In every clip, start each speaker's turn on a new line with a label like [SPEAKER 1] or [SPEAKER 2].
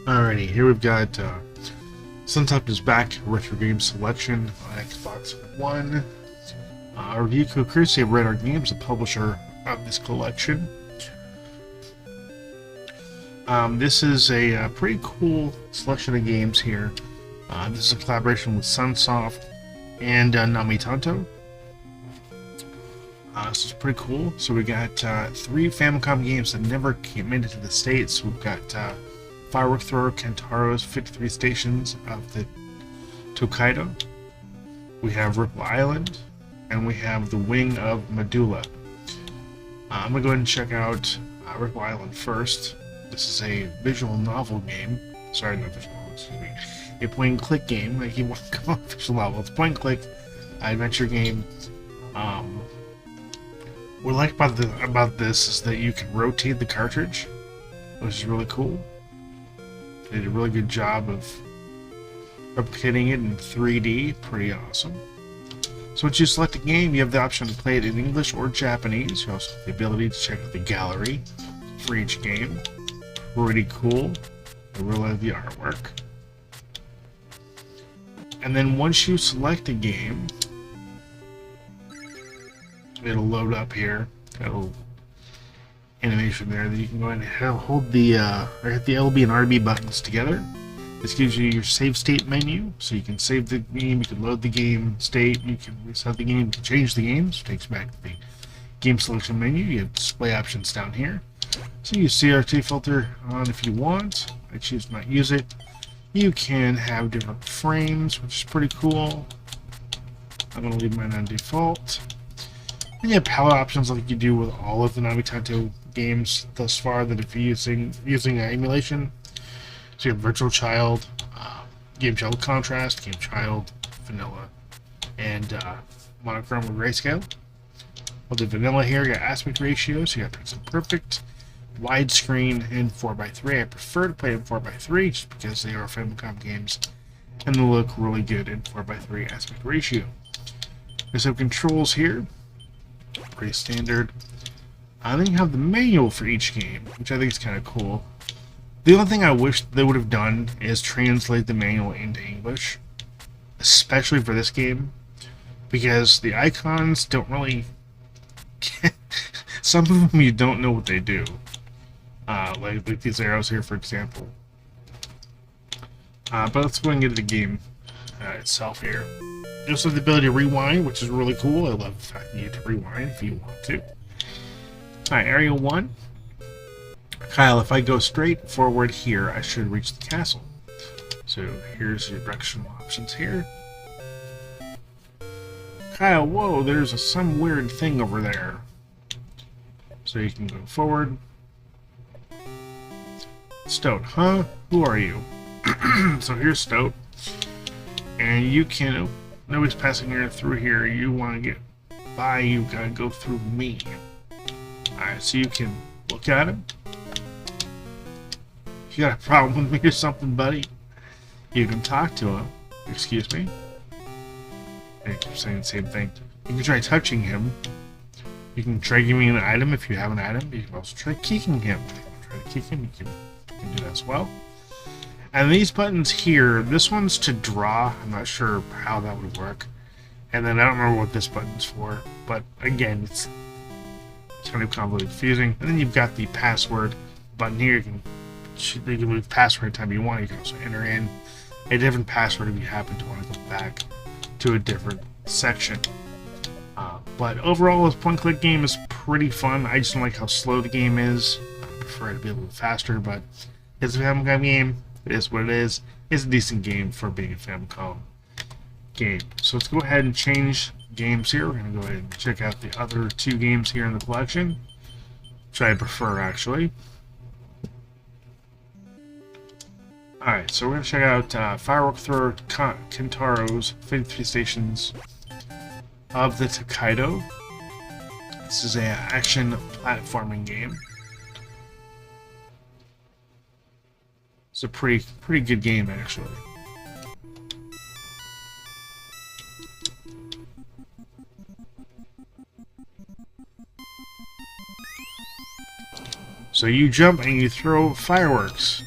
[SPEAKER 1] Alrighty, here we've got Sunsoft is back, retro game selection on Xbox One. Our review courtesy of Red Games, the publisher of this collection. This is a pretty cool selection of games here. This is a collaboration with Sunsoft and Namitanto. This is pretty cool. So we got 3 Famicom games that never made it to the States. We've got Firework Thrower Kentaro's 53 Stations of the Tokaido. We have Ripple Island, and we have The Wing of Medulla. I'm going to go ahead and check out Ripple Island first. This is a visual novel game. Sorry, not visual novel, excuse me. A point-and-click game. I keep wanting to call it visual novel. It's a point-and-click adventure game. What I like about this is that you can rotate the cartridge, which is really cool. They did a really good job of replicating it in 3D. Pretty awesome. So once you select a game, you have the option to play it in English or Japanese. You also have the ability to check out the gallery for each game. Pretty cool. I really like the artwork. And then once you select a game, it'll load up here. Got a little animation there that you can go ahead and hold the or hit the LB and RB buttons together. This gives you your save state menu, so you can save the game, you can load the game state, you can reset the game, you can change the games. It takes you back to the game selection menu. You have display options down here. So you CRT filter on if you want. I choose to not use it. You can have different frames, which is pretty cool. I'm going to leave mine on default. And you have palette options like you do with all of the Namitanto games thus far that if you're using emulation. So you have Virtual Child, Game Child Contrast, Game Child, Vanilla, and Monochrome or Grayscale. Well, the Vanilla here, you got aspect ratio, so you got Pixel Perfect, widescreen, and 4:3. I prefer to play in 4:3 just because they are Famicom games and they look really good in 4:3 aspect ratio. There's some controls here, pretty standard. Then you have the manual for each game, which I think is kind of cool. The only thing I wish they would have done is translate the manual into English, especially for this game, because the icons don't really... some of them you don't know what they do. Like these arrows here, for example. But let's go and get to the game itself here. You also have the ability to rewind, which is really cool. I love the fact that you get to rewind if you want to. Alright, Area 1. Kyle, if I go straight forward here, I should reach the castle. So here's your directional options here. Kyle, whoa, there's some weird thing over there. So you can go forward. Stoat, huh? Who are you? So here's Stoat. And you can... nobody's passing here through here. You want to get by, you gotta go through me. Alright, so you can look at him. If you got a problem with me or something, buddy, you can talk to him. Excuse me. I keep saying the same thing. You can try touching him. You can try giving him an item if you have an item. You can also try kicking him. Try to kick him, you can do that as well. And these buttons here, this one's to draw. I'm not sure how that would work. And then I don't remember what this button's for. But again, it's kind of convoluted, confusing. And then you've got the password button here. You can leave password anytime you want. You can also enter in a different password if you happen to want to go back to a different section. But overall, this point-and-click game is pretty fun. I just don't like how slow the game is. I prefer it to be a little bit faster, but it's a Famicom game. It is what it is. It's a decent game for being a Famicom game. So let's go ahead and change games here. We're going to go ahead and check out the other 2 games here in the collection, which I prefer, actually. Alright, so we're going to check out Firework Thrower Kentaro's 53 Stations of the Tokaido. This is an action platforming game. It's a pretty good game, actually. So you jump and you throw fireworks.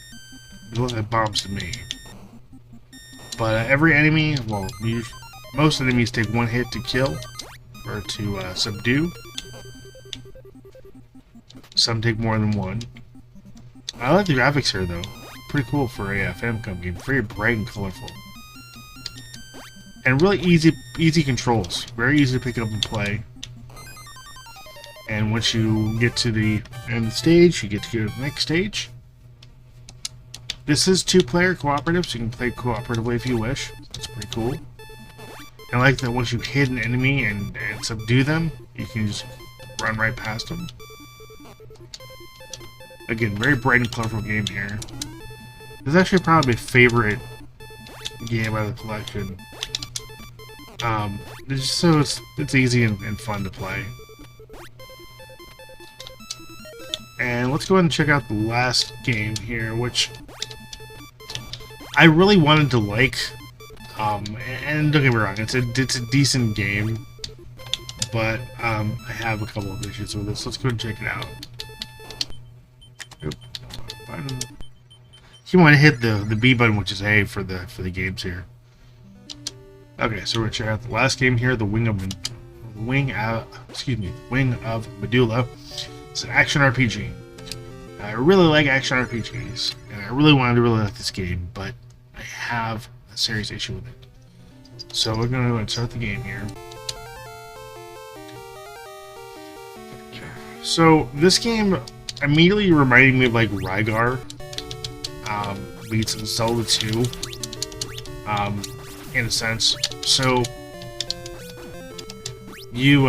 [SPEAKER 1] It looks like bombs to me. But every enemy, well, most enemies take one hit to kill or to subdue. Some take more than one. I like the graphics here, though. Pretty cool for a Famicom game. Very bright and colorful. And really easy controls. Very easy to pick up and play. And once you get to the end of the stage, you get to go to the next stage. This is 2-player cooperative, so you can play cooperatively if you wish. That's pretty cool. I like that once you hit an enemy and subdue them, you can just run right past them. Again, very bright and colorful game here. This is actually probably my favorite game out of the collection. It's easy and fun to play. And let's go ahead and check out the last game here, which I really wanted to like. And don't get me wrong, it's a decent game, but I have a couple of issues with this. Let's go and check it out. You want to hit the B button, which is A for the games here. Okay, so we're gonna check out the last game here, the Wing of Medulla. It's an action RPG. I really like action RPGs, and I really wanted to like this game, but I have a serious issue with it. So we're gonna go and start the game here. So this game immediately reminded me of like Rygar, meets Zelda 2, in a sense. So you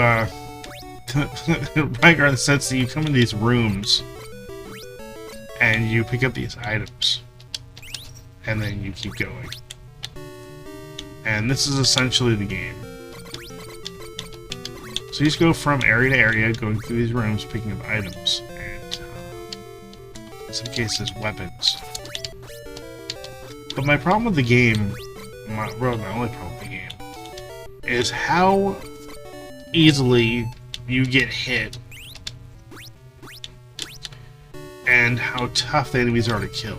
[SPEAKER 1] Rygar in the sense that you come in these rooms and you pick up these items, and then you keep going. And this is essentially the game. So you just go from area to area, going through these rooms, picking up items, and in some cases, weapons. But my problem with the game, my only problem with the game, is how easily you get hit and how tough the enemies are to kill.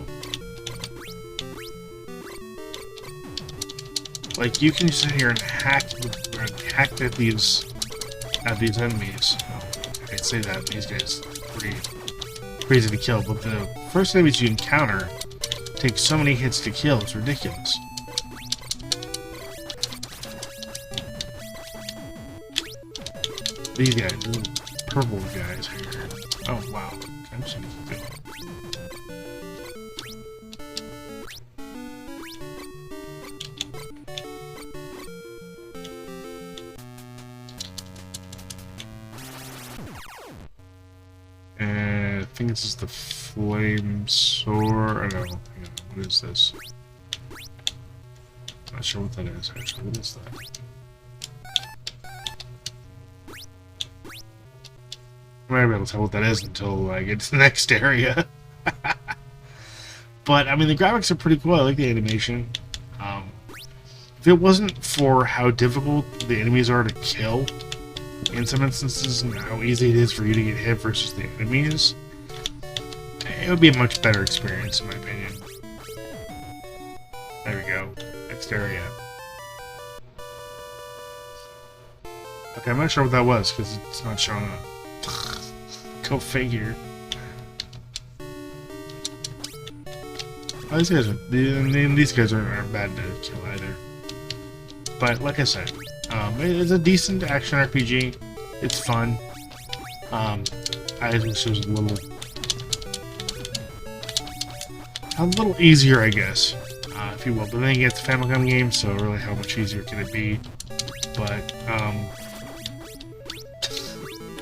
[SPEAKER 1] Like, you can sit here and hack at these enemies. Oh, I can say that these guys are pretty crazy to kill, but the first enemies you encounter take so many hits to kill, it's ridiculous. These guys, these purple guys here. Oh wow, I'm just gonna keep going. And I think this is the flame sword. I don't know. What is this? Not sure what that is actually. What is that? I might be able to tell what that is until I get to the next area. But I mean, the graphics are pretty cool. I like the animation. If it wasn't for how difficult the enemies are to kill in some instances and how easy it is for you to get hit versus the enemies, it would be a much better experience in my opinion. There we go. Next area. Okay, I'm not sure what that was because it's not showing up. Go figure. Oh, these guys aren't bad to kill either. But like I said, it's a decent action RPG. It's fun. I just wish it was a little easier, I guess, if you will. But then again, it's a Famicom game, so really, how much easier can it be? But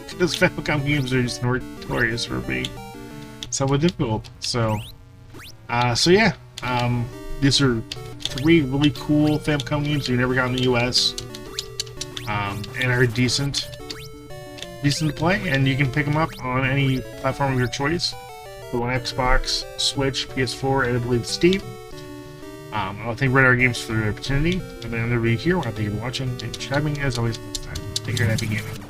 [SPEAKER 1] because Famicom games are just notorious for being somewhat difficult. So yeah, these are 3 really cool Famicom games you never got in the US, and are decent to play, and you can pick them up on any platform of your choice. So on Xbox, Switch, PS4, and I believe Steam. I want to thank Radar Games for the opportunity. I've been another review here. I want to thank you for watching and subscribing. As always, next time. Take care and happy gaming.